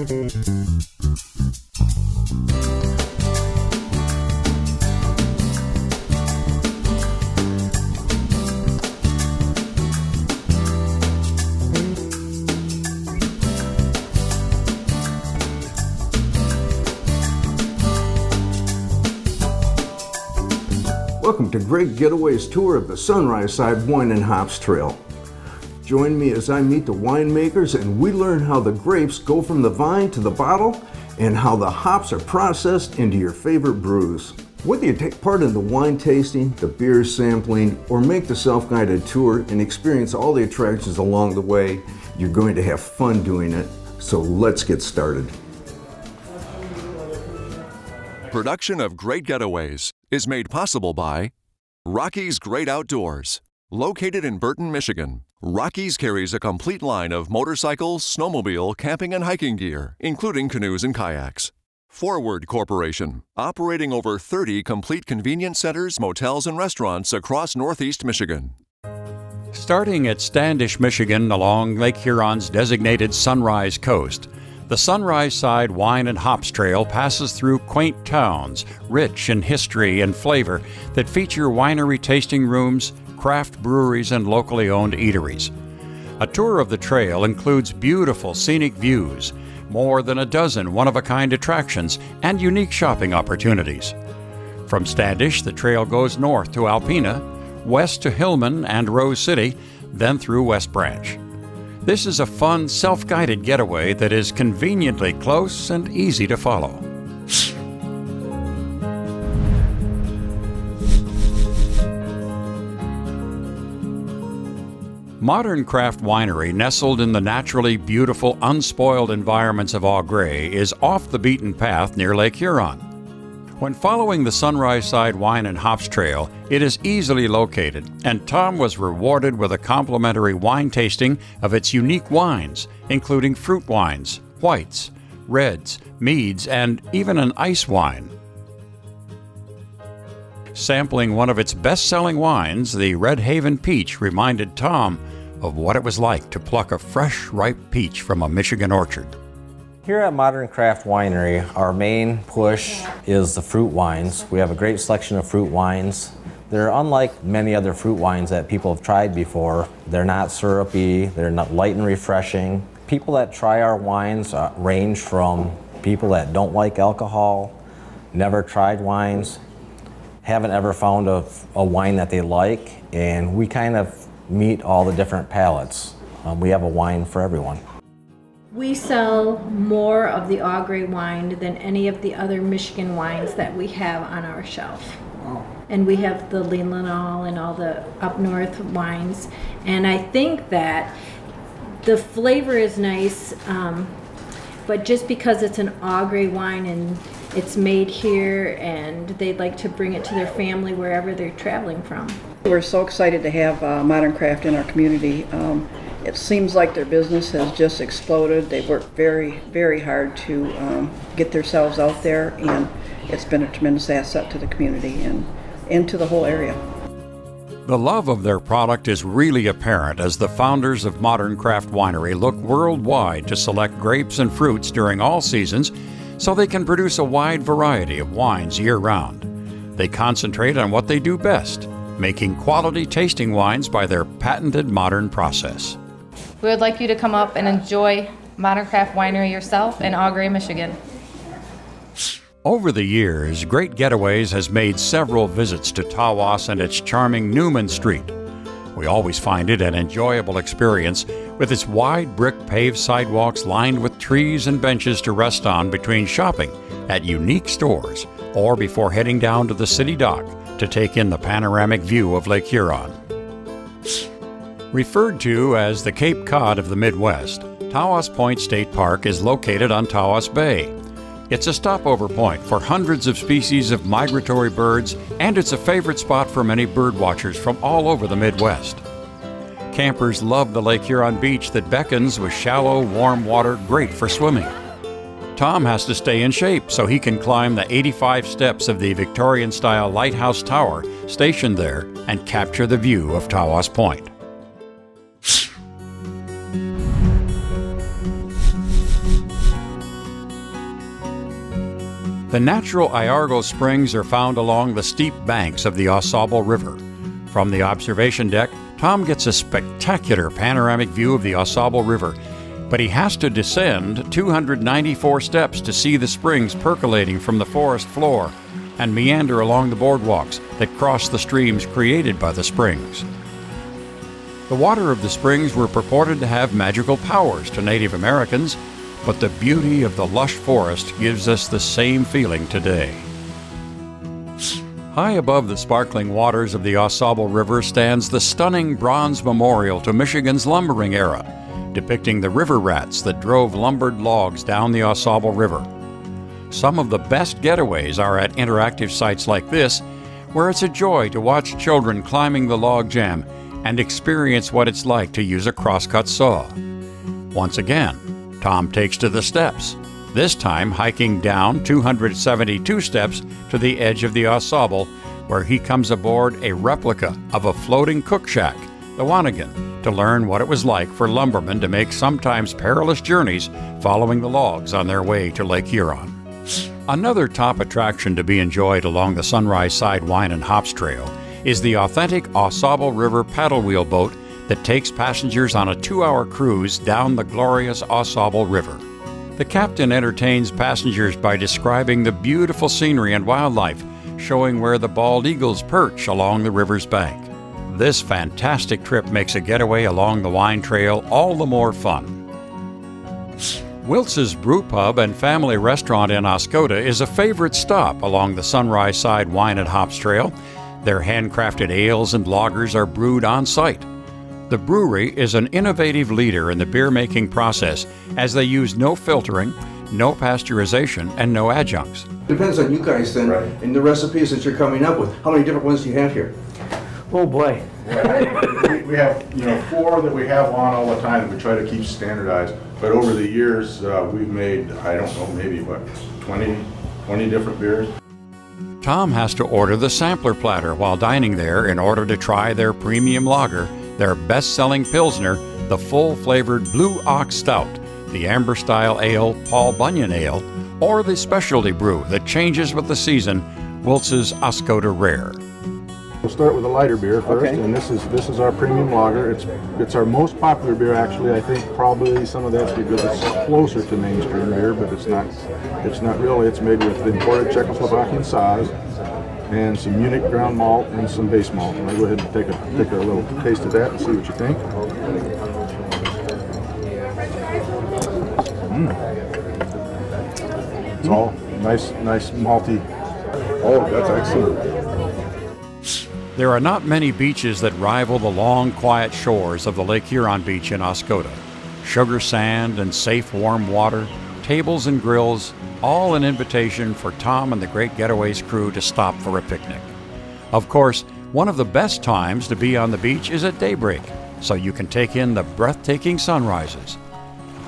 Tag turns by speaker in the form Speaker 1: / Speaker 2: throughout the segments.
Speaker 1: Welcome to Great Getaways tour of the Sunrise Side Wine and Hops Trail. Join me as I meet the winemakers and we learn how the grapes go from the vine to the bottle and how the hops are processed into your favorite brews. Whether you take part in the wine tasting, the beer sampling, or make the self-guided tour and experience all the attractions along the way, you're going to have fun doing it. So let's get started.
Speaker 2: Production of Great Getaways is made possible by Rocky's Great Outdoors. Located in Burton, Michigan, Rocky's carries a complete line of motorcycle, snowmobile, camping, and hiking gear, including canoes and kayaks. Forward Corporation, operating over 30 complete convenience centers, motels, and restaurants across Northeast Michigan.
Speaker 3: Starting at Standish, Michigan, along Lake Huron's designated Sunrise Coast, the Sunrise Side Wine and Hops Trail passes through quaint towns, rich in history and flavor, that feature winery tasting rooms, craft breweries, and locally owned eateries. A tour of the trail includes beautiful scenic views, more than a dozen one-of-a-kind attractions, and unique shopping opportunities. From Standish, the trail goes north to Alpena, west to Hillman and Rose City, then through West Branch. This is a fun, self-guided getaway that is conveniently close and easy to follow. Modern Craft Winery, nestled in the naturally beautiful, unspoiled environments of Au Gres, is off the beaten path near Lake Huron. When following the Sunrise Side Wine and Hops Trail, it is easily located, and Tom was rewarded with a complimentary wine tasting of its unique wines, including fruit wines, whites, reds, meads, and even an ice wine. Sampling one of its best-selling wines, the Red Haven Peach, reminded Tom of what it was like to pluck a fresh, ripe peach from a Michigan orchard.
Speaker 4: Here at Modern Craft Winery, our main push is the fruit wines. We have a great selection of fruit wines. They're unlike many other fruit wines that people have tried before. They're not syrupy, they're not light and refreshing. People that try our wines range from people that don't like alcohol, never tried wines, haven't ever found a wine that they like, and we kind of meet all the different palates. We have a wine for everyone.
Speaker 5: We sell more of the Au Gres wine than any of the other Michigan wines that we have on our shelf. Wow. And we have the Leelanau and all the up north wines. And I think that the flavor is nice, but just because it's an Au Gres wine and it's made here and they'd like to bring it to their family wherever they're traveling from.
Speaker 6: We're so excited to have Modern Craft in our community. It seems like their business has just exploded. They've worked very, very hard to get themselves out there, and it's been a tremendous asset to the community and to the whole area.
Speaker 3: The love of their product is really apparent as the founders of Modern Craft Winery look worldwide to select grapes and fruits during all seasons so they can produce a wide variety of wines year-round. They concentrate on what they do best, making quality tasting wines by their patented modern process.
Speaker 7: We would like you to come up and enjoy Modern Craft Winery yourself in Au Gres, Michigan.
Speaker 3: Over the years, Great Getaways has made several visits to Tawas and its charming Newman Street. We always find it an enjoyable experience with its wide brick paved sidewalks lined with trees and benches to rest on between shopping at unique stores or before heading down to the city dock to take in the panoramic view of Lake Huron. Referred to as the Cape Cod of the Midwest, Tawas Point State Park is located on Tawas Bay. It's a stopover point for hundreds of species of migratory birds, and it's a favorite spot for many bird watchers from all over the Midwest. Campers love the Lake Huron beach that beckons with shallow, warm water great for swimming. Tom has to stay in shape so he can climb the 85 steps of the Victorian-style lighthouse tower stationed there and capture the view of Tawas Point. The natural Iargo springs are found along the steep banks of the Au Sable River. From the observation deck, Tom gets a spectacular panoramic view of the Au Sable River, but he has to descend 294 steps to see the springs percolating from the forest floor and meander along the boardwalks that cross the streams created by the springs. The water of the springs were purported to have magical powers to Native Americans, but the beauty of the lush forest gives us the same feeling today. High above the sparkling waters of the Au Sable River stands the stunning bronze memorial to Michigan's lumbering era, depicting the river rats that drove lumbered logs down the Au Sable River. Some of the best getaways are at interactive sites like this, where it's a joy to watch children climbing the log jam and experience what it's like to use a crosscut saw. Once again, Tom takes to the steps, this time hiking down 272 steps to the edge of the Au Sable, where he comes aboard a replica of a floating cook shack, the Wanigan, to learn what it was like for lumbermen to make sometimes perilous journeys following the logs on their way to Lake Huron. Another top attraction to be enjoyed along the Sunrise Side Wine and Hops Trail is the authentic Au Sable River paddle wheel boat that takes passengers on a 2-hour cruise down the glorious Au Sable River. The captain entertains passengers by describing the beautiful scenery and wildlife, showing where the bald eagles perch along the river's bank. This fantastic trip makes a getaway along the wine trail all the more fun. Wiltz's Brew Pub and Family Restaurant in Oscoda is a favorite stop along the Sunrise Side Wine and Hops Trail. Their handcrafted ales and lagers are brewed on site. The brewery is an innovative leader in the beer-making process, as they use no filtering, no pasteurization, and no adjuncts.
Speaker 1: Depends on you guys then, and the recipes that you're coming up with. How many different ones do you have here?
Speaker 8: Oh boy.
Speaker 9: We have, 4 that we have on all the time that we try to keep standardized. But over the years, we've made, I don't know, maybe what, 20 different beers.
Speaker 3: Tom has to order the sampler platter while dining there in order to try their premium lager, their best-selling Pilsner, the full-flavored Blue Ox Stout, the Amber-style ale Paul Bunyan Ale, or the specialty brew that changes with the season, Wiltz's Oscoda Rare.
Speaker 9: We'll start with a lighter beer first, and this is our premium lager. It's our most popular beer, actually. I think probably some of that's because it's closer to mainstream beer, but it's not really. It's made with imported Czechoslovakian sours and some Munich ground malt and some base malt. I'll go ahead and take a little taste of that and see what you think. It's all nice malty. Oh, that's excellent.
Speaker 3: There are not many beaches that rival the long, quiet shores of the Lake Huron beach in Oscoda. Sugar sand and safe, warm water, tables and grills, all an invitation for Tom and the Great Getaways crew to stop for a picnic. Of course, one of the best times to be on the beach is at daybreak, so you can take in the breathtaking sunrises.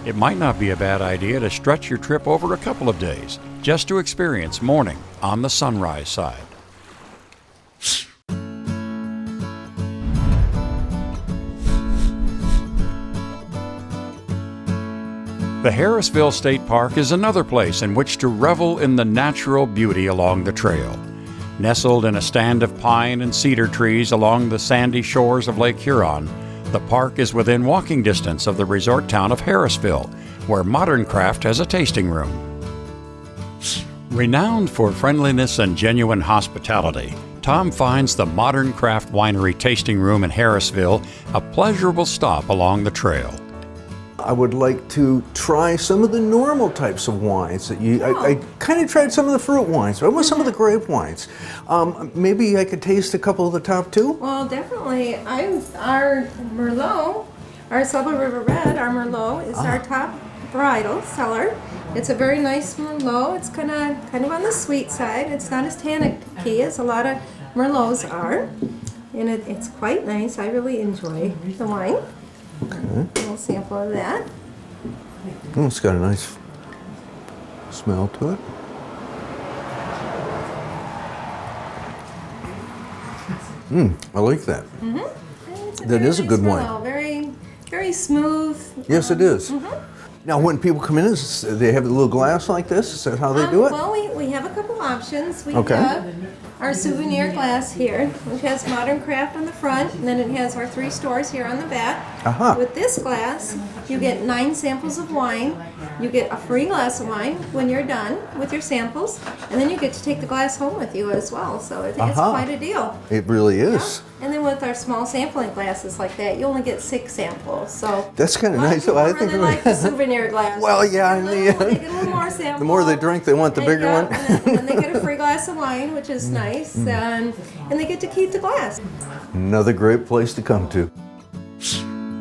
Speaker 3: It might not be a bad idea to stretch your trip over a couple of days, just to experience morning on the Sunrise Side. The Harrisville State Park is another place in which to revel in the natural beauty along the trail. Nestled in a stand of pine and cedar trees along the sandy shores of Lake Huron, the park is within walking distance of the resort town of Harrisville, where Modern Craft has a tasting room. Renowned for friendliness and genuine hospitality, Tom finds the Modern Craft Winery tasting room in Harrisville a pleasurable stop along the trail.
Speaker 1: I would like to try some of the normal types of wines that I kind of tried some of the fruit wines, but I want some of the grape wines. Maybe I could taste a couple of the top two?
Speaker 10: Well, definitely. Our Merlot, our Sable River Red, our Merlot is our top varietal seller. It's a very nice Merlot. It's kind of on the sweet side. It's not as tannic-y as a lot of Merlots are, and it's quite nice. I really enjoy the wine.
Speaker 1: Okay.
Speaker 10: A little sample of that.
Speaker 1: Oh, it's got a nice smell to it. I like that. That is a good wine.
Speaker 10: Very, very smooth.
Speaker 1: Yes, it is. Now, when people come in, they have a little glass like this? Is that how they do it?
Speaker 10: Well, we have a couple options. We
Speaker 1: Okay.
Speaker 10: have our souvenir glass here, which has Modern Craft on the front, and then it has our 3 stores here on the back. With this glass, you get 9 samples of wine. You get a free glass of wine when you're done with your samples, and then you get to take the glass home with you as well. So it's quite a deal.
Speaker 1: It really is.
Speaker 10: And then with our small sampling glasses like that, you only get 6 samples. So
Speaker 1: That's kind of nice.
Speaker 10: So
Speaker 1: I
Speaker 10: I
Speaker 1: think
Speaker 10: really like the souvenir glass.
Speaker 1: Well, yeah, in the end,
Speaker 10: They get a little more sample.
Speaker 1: the more they drink, they want the bigger one.
Speaker 10: And then they get a free glass of wine, which is nice, and they get to keep the glass.
Speaker 1: Another great place to come to.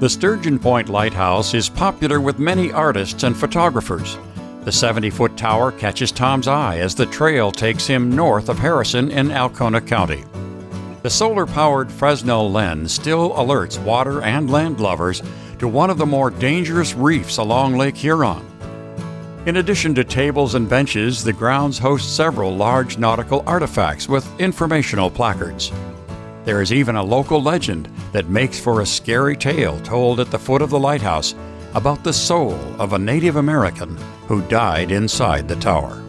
Speaker 3: The Sturgeon Point Lighthouse is popular with many artists and photographers. The 70-foot tower catches Tom's eye as the trail takes him north of Harrison in Alcona County. The solar-powered Fresnel lens still alerts water and land lovers to one of the more dangerous reefs along Lake Huron. In addition to tables and benches, the grounds host several large nautical artifacts with informational placards. There is even a local legend that makes for a scary tale told at the foot of the lighthouse about the soul of a Native American who died inside the tower.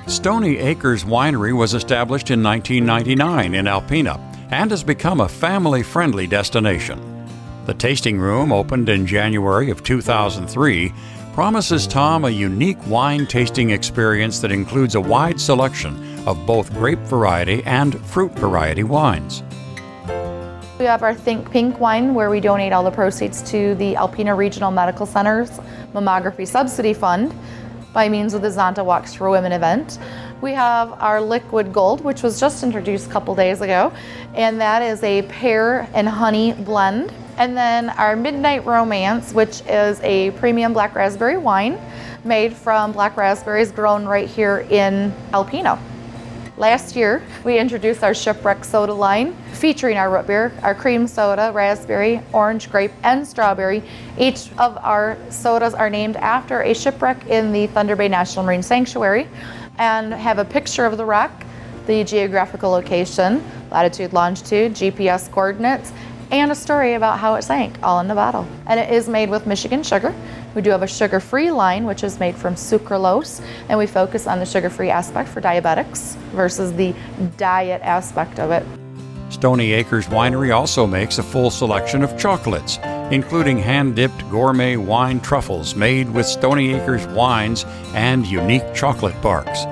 Speaker 3: Stony Acres Winery was established in 1999 in Alpena and has become a family-friendly destination. The tasting room, opened in January of 2003, promises Tom a unique wine tasting experience that includes a wide selection of both grape variety and fruit variety wines.
Speaker 7: We have our Think Pink wine, where we donate all the proceeds to the Alpena Regional Medical Center's Mammography Subsidy Fund by means of the Zonta Walks for Women event. We have our Liquid Gold, which was just introduced a couple days ago, and that is a pear and honey blend. And then our Midnight Romance, which is a premium black raspberry wine made from black raspberries grown right here in Alpena. Last year, we introduced our Shipwreck soda line, featuring our root beer, our cream soda, raspberry, orange, grape, and strawberry. Each of our sodas are named after a shipwreck in the Thunder Bay National Marine Sanctuary and have a picture of the wreck, the geographical location, latitude, longitude, GPS coordinates, and a story about how it sank, all in the bottle. And it is made with Michigan sugar. We do have a sugar-free line, which is made from sucralose, and we focus on the sugar-free aspect for diabetics versus the diet aspect of it.
Speaker 3: Stony Acres Winery also makes a full selection of chocolates, including hand-dipped gourmet wine truffles made with Stony Acres wines and unique chocolate barks.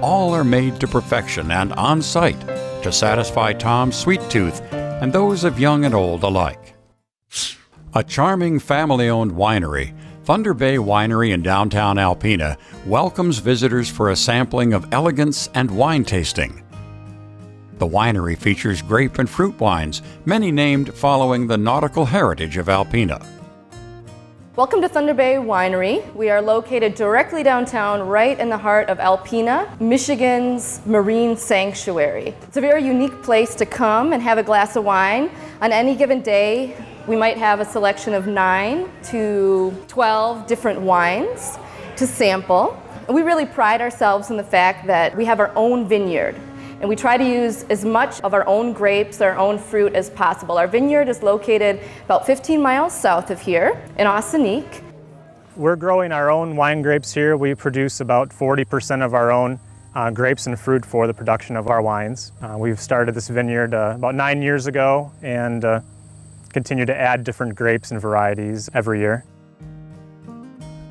Speaker 3: All are made to perfection and on-site to satisfy Tom's sweet tooth and those of young and old alike. A charming family-owned winery, Thunder Bay Winery in downtown Alpena welcomes visitors for a sampling of elegance and wine tasting. The winery features grape and fruit wines, many named following the nautical heritage of Alpena.
Speaker 8: Welcome to Thunder Bay Winery. We are located directly downtown, right in the heart of Alpena, Michigan's marine sanctuary. It's a very unique place to come and have a glass of wine. On any given day, we might have a selection of 9 to 12 different wines to sample. And we really pride ourselves in the fact that we have our own vineyard. And we try to use as much of our own grapes, our own fruit as possible. Our vineyard is located about 15 miles south of here in Ossineek.
Speaker 11: We're growing our own wine grapes here. We produce about 40% of our own grapes and fruit for the production of our wines. We've started this vineyard about 9 years ago and continue to add different grapes and varieties every year.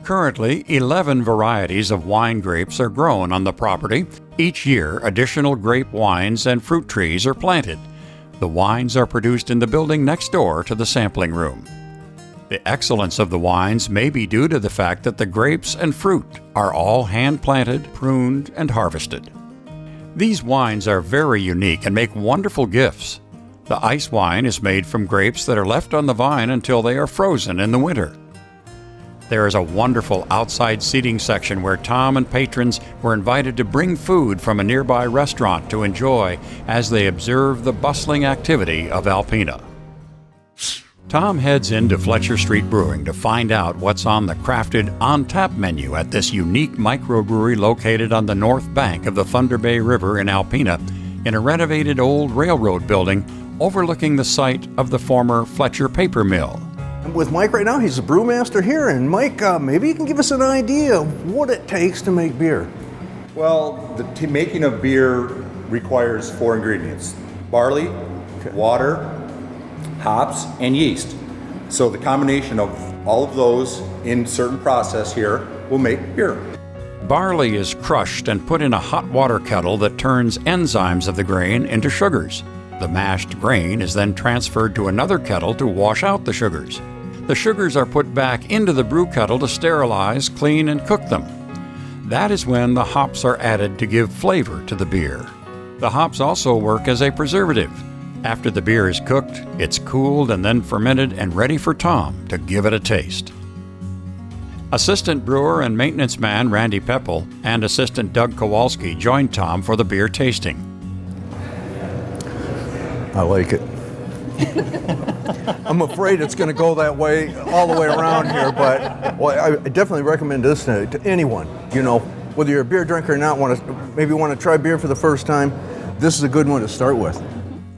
Speaker 3: Currently, 11 varieties of wine grapes are grown on the property. Each year, additional grape wines and fruit trees are planted. The wines are produced in the building next door to the sampling room. The excellence of the wines may be due to the fact that the grapes and fruit are all hand-planted, pruned, and harvested. These wines are very unique and make wonderful gifts. The ice wine is made from grapes that are left on the vine until they are frozen in the winter. There is a wonderful outside seating section where Tom and patrons were invited to bring food from a nearby restaurant to enjoy as they observe the bustling activity of Alpena. Tom heads into Fletcher Street Brewing to find out what's on the crafted on-tap menu at this unique microbrewery located on the north bank of the Thunder Bay River in Alpena in a renovated old railroad building overlooking the site of the former Fletcher paper mill.
Speaker 1: I'm with Mike right now. He's the brewmaster here. And Mike, maybe you can give us an idea of what it takes to make beer.
Speaker 12: Well, the making of beer requires 4 ingredients: barley, water, hops, and yeast. So the combination of all of those in certain process here will make beer.
Speaker 3: Barley is crushed and put in a hot water kettle that turns enzymes of the grain into sugars. The mashed grain is then transferred to another kettle to wash out the sugars. The sugars are put back into the brew kettle to sterilize, clean, and cook them. That is when the hops are added to give flavor to the beer. The hops also work as a preservative. After the beer is cooked, it's cooled and then fermented and ready for Tom to give it a taste. Assistant brewer and maintenance man Randy Peppel and assistant Doug Kowalski joined Tom for the beer tasting.
Speaker 1: I like it. I'm afraid it's going to go that way all the way around here, but I definitely recommend this to anyone. You know, whether you're a beer drinker or not, maybe want to try beer for the first time, this is a good one to start with.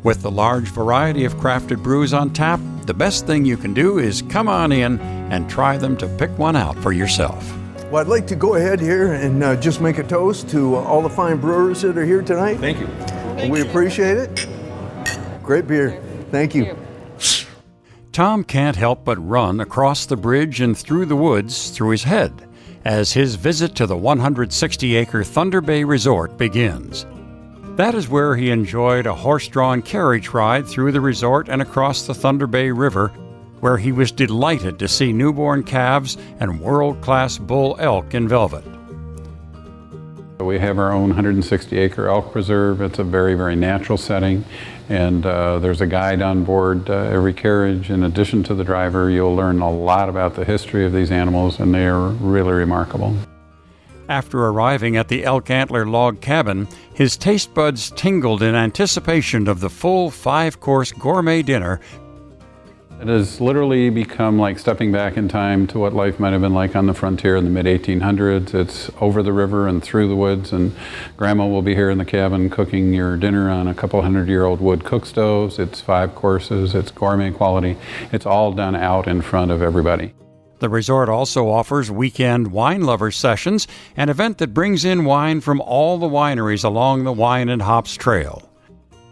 Speaker 3: With the large variety of crafted brews on tap, the best thing you can do is come on in and try them to pick one out for yourself.
Speaker 1: Well, I'd like to go ahead here and just make a toast to all the fine brewers that are here tonight.
Speaker 12: Thank you.
Speaker 1: We appreciate it. Great beer. Thank you.
Speaker 3: Tom can't help but run across the bridge and through the woods through his head as his visit to the 160-acre Thunder Bay Resort begins. That is where he enjoyed a horse-drawn carriage ride through the resort and across the Thunder Bay River, where he was delighted to see newborn calves and world-class bull elk in velvet.
Speaker 13: We have our own 160-acre elk preserve. It's a very, very natural setting, and there's a guide on board every carriage. In addition to the driver, you'll learn a lot about the history of these animals, and they are really remarkable.
Speaker 3: After arriving at the Elk Antler log cabin, his taste buds tingled in anticipation of the full 5-course gourmet dinner.
Speaker 13: It has literally become like stepping back in time to what life might have been like on the frontier in the mid-1800s. It's over the river and through the woods, and Grandma will be here in the cabin cooking your dinner on a couple hundred-year-old wood cook stoves. It's 5 courses, it's gourmet quality. It's all done out in front of everybody.
Speaker 3: The resort also offers weekend wine lovers sessions, an event that brings in wine from all the wineries along the Wine and Hops Trail.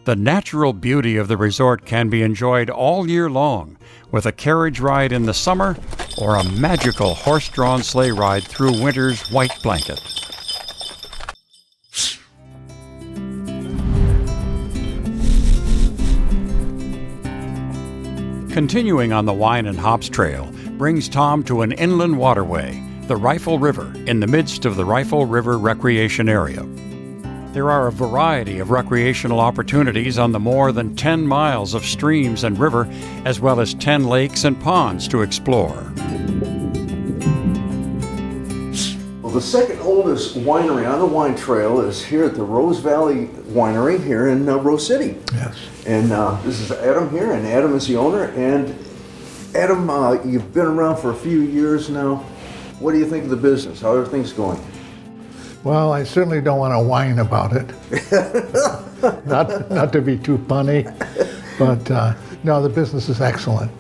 Speaker 3: The natural beauty of the resort can be enjoyed all year long, with a carriage ride in the summer or a magical horse-drawn sleigh ride through winter's white blanket. Continuing on the Wine and Hops Trail brings Tom to an inland waterway, the Rifle River, in the midst of the Rifle River Recreation Area. There are a variety of recreational opportunities on the more than 10 miles of streams and river, as well as 10 lakes and ponds to explore.
Speaker 1: Well, the second oldest winery on the wine trail is here at the Rose Valley Winery here in Rose City.
Speaker 14: Yes.
Speaker 1: And this is Adam here, and Adam is the owner. And Adam, you've been around for a few years now. What do you think of the business? How are things going?
Speaker 14: Well, I certainly don't want to whine about it. not to be too punny, but no, the business is excellent.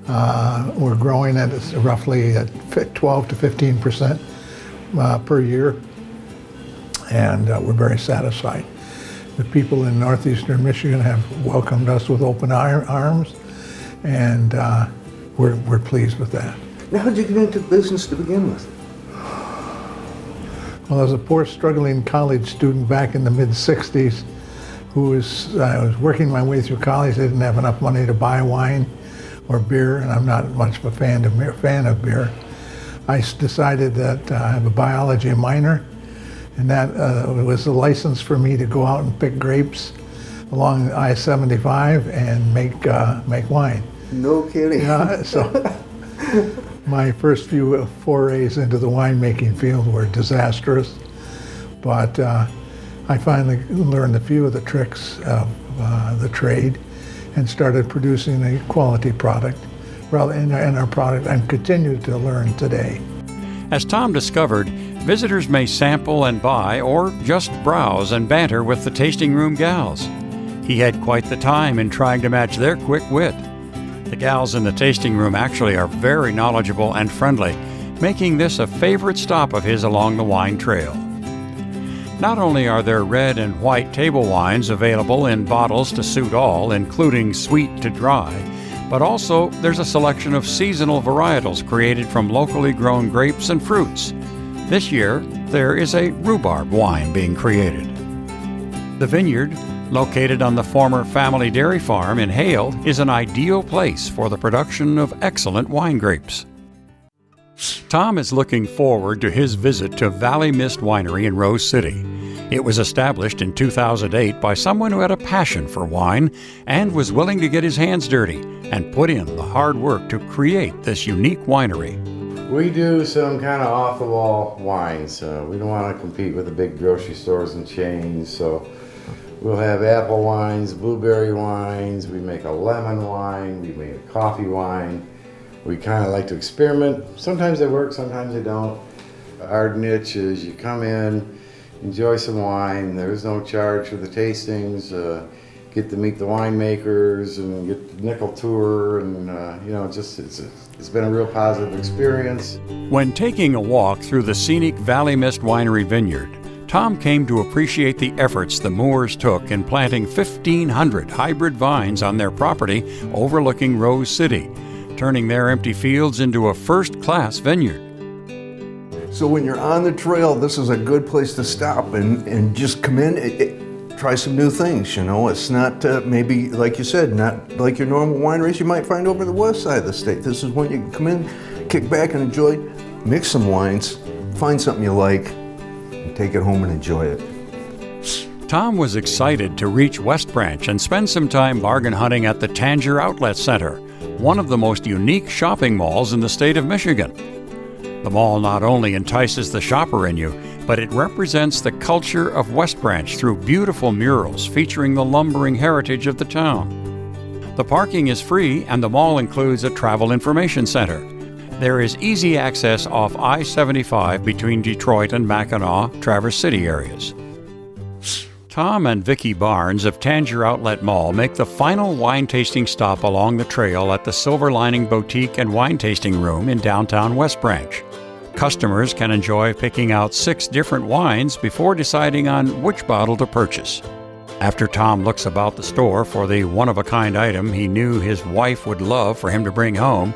Speaker 14: We're growing at roughly at 12 to 15% per year, and we're very satisfied. The people in northeastern Michigan have welcomed us with open arms, and we're pleased with that.
Speaker 1: Now, how did you get into business to begin with?
Speaker 14: Well, I was a poor, struggling college student back in the mid-'60s I was working my way through college. I didn't have enough money to buy wine or beer, and I'm not much of a fan of beer. I decided that I have a biology minor, and that was the license for me to go out and pick grapes along I-75 and make wine.
Speaker 1: No kidding.
Speaker 14: Yeah, so my first few forays into the winemaking field were disastrous, but I finally learned a few of the tricks of the trade and started producing a quality product. In our product, and continue to learn today.
Speaker 3: As Tom discovered, visitors may sample and buy or just browse and banter with the tasting room gals. He had quite the time in trying to match their quick wit. The gals in the tasting room actually are very knowledgeable and friendly, making this a favorite stop of his along the wine trail. Not only are there red and white table wines available in bottles to suit all, including sweet to dry, but also there's a selection of seasonal varietals created from locally grown grapes and fruits. This year, there is a rhubarb wine being created. The vineyard, located on the former family dairy farm in Hale, is an ideal place for the production of excellent wine grapes. Tom is looking forward to his visit to Valley Mist Winery in Rose City. It was established in 2008 by someone who had a passion for wine and was willing to get his hands dirty and put in the hard work to create this unique winery.
Speaker 15: We do some kind of off-the-wall wines. We don't want to compete with the big grocery stores and chains, so we'll have apple wines, blueberry wines, we make a lemon wine, we make a coffee wine. We kind of like to experiment. Sometimes they work, sometimes they don't. Our niche is you come in, enjoy some wine. There's no charge for the tastings. Get to meet the winemakers and get the nickel tour, and it's been a real positive experience.
Speaker 3: When taking a walk through the scenic Valley Mist Winery vineyard, Tom came to appreciate the efforts the Moores took in planting 1,500 hybrid vines on their property overlooking Rose City, turning their empty fields into a first-class vineyard.
Speaker 1: So when you're on the trail, this is a good place to stop and just come in, try some new things, you know. It's not, maybe, like you said, not like your normal wineries you might find over the west side of the state. This is when you can come in, kick back and enjoy, mix some wines, find something you like, and take it home and enjoy it.
Speaker 3: Tom was excited to reach West Branch and spend some time bargain hunting at the Tanger Outlet Center, one of the most unique shopping malls in the state of Michigan. The mall not only entices the shopper in you, but it represents the culture of West Branch through beautiful murals featuring the lumbering heritage of the town. The parking is free and the mall includes a travel information center. There is easy access off I-75 between Detroit and Mackinac, Traverse City areas. Tom and Vicki Barnes of Tanger Outlet Mall make the final wine tasting stop along the trail at the Silver Lining Boutique and Wine Tasting Room in downtown West Branch. Customers can enjoy picking out 6 different wines before deciding on which bottle to purchase. After Tom looks about the store for the one-of-a-kind item he knew his wife would love for him to bring home,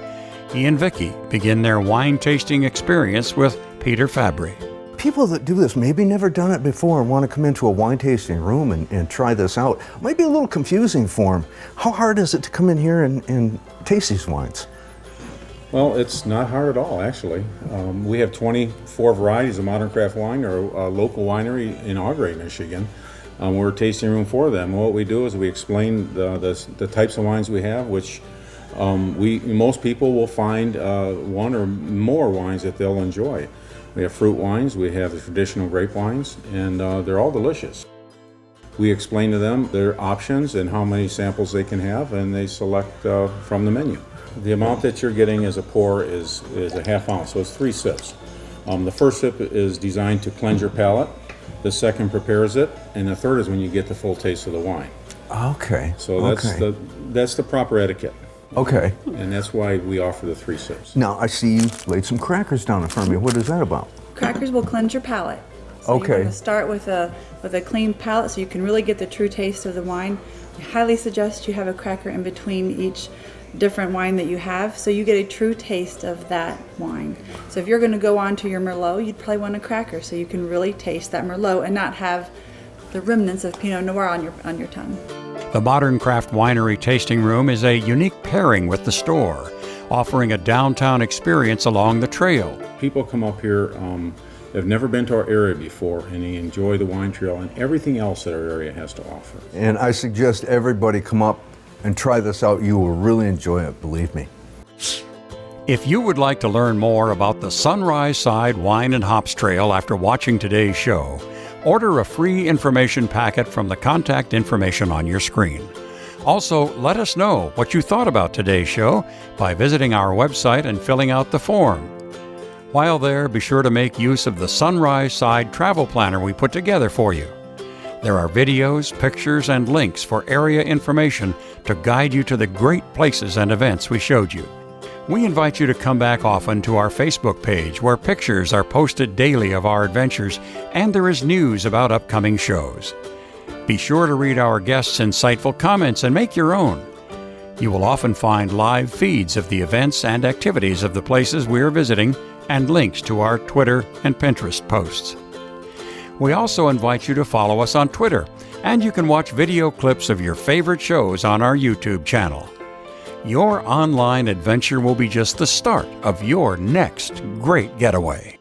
Speaker 3: he and Vicki begin their wine tasting experience with Peter Fabry.
Speaker 1: People that do this maybe never done it before and want to come into a wine tasting room and try this out. Might be a little confusing for them. How hard is it to come in here and taste these wines?
Speaker 16: Well, it's not hard at all, actually. We have 24 varieties of modern craft wine, or a local winery in Augrey, Michigan. We're a tasting room for them. What we do is we explain the types of wines we have, which most people will find one or more wines that they'll enjoy. We have fruit wines, we have the traditional grape wines, and they're all delicious. We explain to them their options and how many samples they can have, and they select from the menu. The amount that you're getting as a pour is a half ounce, so it's 3 sips. The first sip is designed to cleanse your palate, the second prepares it, and the third is when you get the full taste of the wine.
Speaker 1: Okay.
Speaker 16: So that's the proper etiquette.
Speaker 1: Okay.
Speaker 16: And that's why we offer the 3 sips.
Speaker 1: Now, I see you laid some crackers down in front of me. What is that about?
Speaker 17: Crackers will cleanse your palate. So
Speaker 1: Okay.
Speaker 17: You're going to start with a clean palate so you can really get the true taste of the wine. We highly suggest you have a cracker in between each different wine that you have so you get a true taste of that wine. So if you're going to go on to your Merlot, you'd probably want a cracker so you can really taste that Merlot and not have the remnants of Pinot Noir on your tongue.
Speaker 3: The Modern Craft Winery Tasting Room is a unique pairing with the store, offering a downtown experience along the trail.
Speaker 16: People come up here have never been to our area before, and they enjoy the wine trail and everything else that our area has to offer.
Speaker 1: And I suggest everybody come up and try this out. You will really enjoy it, believe me.
Speaker 3: If you would like to learn more about the Sunrise Side Wine and Hops Trail after watching today's show, order a free information packet from the contact information on your screen. Also, let us know what you thought about today's show by visiting our website and filling out the form. While there, be sure to make use of the Sunrise Side travel planner we put together for you. There are videos, pictures, and links for area information to guide you to the great places and events we showed you. We invite you to come back often to our Facebook page, where pictures are posted daily of our adventures and there is news about upcoming shows. Be sure to read our guests' insightful comments and make your own. You will often find live feeds of the events and activities of the places we are visiting and links to our Twitter and Pinterest posts. We also invite you to follow us on Twitter, and you can watch video clips of your favorite shows on our YouTube channel. Your online adventure will be just the start of your next great getaway.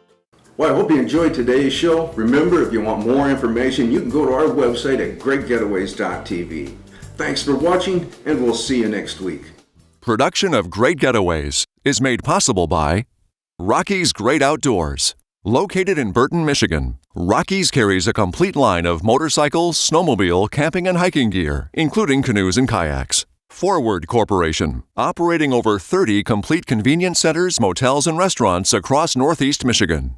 Speaker 1: Well, I hope you enjoyed today's show. Remember, if you want more information, you can go to our website at greatgetaways.tv. Thanks for watching, and we'll see you next week.
Speaker 2: Production of Great Getaways is made possible by Rocky's Great Outdoors. Located in Burton, Michigan, Rocky's carries a complete line of motorcycles, snowmobile, camping, and hiking gear, including canoes and kayaks. Forward Corporation, operating over 30 complete convenience centers, motels, and restaurants across Northeast Michigan.